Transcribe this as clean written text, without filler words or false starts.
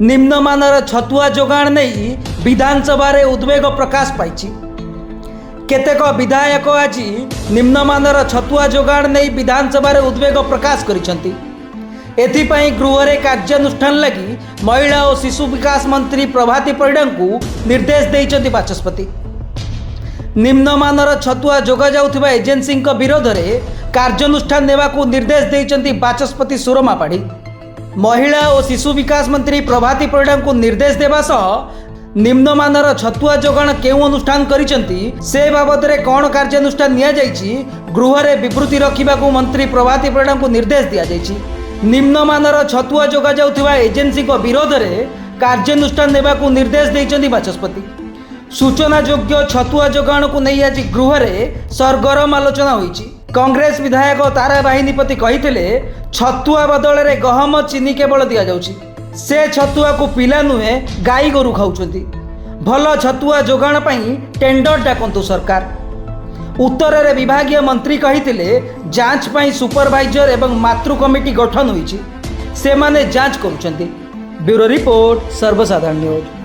निम्नमानर छतुआ जोगाण नहीं विधानसभा रे उद्वेग प्रकाश पाई। केतेक विधायक आज निम्नमानर छतुआ जोगाण नहीं विधानसभा रे उद्वेग प्रकाश करिसेंती। एथिपाई गृह रे कार्यानुष्ठान लगी महिला और शिशु विकास मंत्री प्रभाती परिडा को निर्देश देइछंती बाचस्पति। निम्नमानर छतुआ जोगा जाउथिबा एजेंसी विरोध में कार्यानुष्ठान नेबाकू निर्देश देइछंती बाचस्पति सुरमा पाढ़ी। महिला और शिशु विकास मंत्री प्रभाती परिडा को निर्देश देवा सह निम्नमानर छतुआ जोगाण केउं अनुष्ठान करिसेंती से बाबद रे कौन कार्यानुष्ठान निया जाइछि गृह रे विवृत्ति रखिबाकू मंत्री प्रभाती परिडा को निर्देश दिया जाइछि। निम्नमानर छतुआ जोगा जाउथिबा एजेंसी विरोध में कार्यानुष्ठान नेबाकू निर्देश देइछंती बाचस्पति। सूचना योग्य छतुआ जोगाण को नहीं आज गृह में सरगरम आलोचना होईछि। कांग्रेस विधायक तारा बाहिनीपति कहिथिले छतुआ बदल में गहम चीनी केवल दिया जाउछि। से छतुआ को पिला नुहे गाई गोरु खाउछंती। भल छतुआ जोगाण पई टेंडर डाकंतु सरकार। उत्तर में विभागीय मंत्री कहिथिले जांच पई सुपरवाइजर एवं मातृ कमिटी गठन होईछि। से माने जांच करूछंती। ब्यूरो रिपोर्ट सर्वसाधारण न्यूज।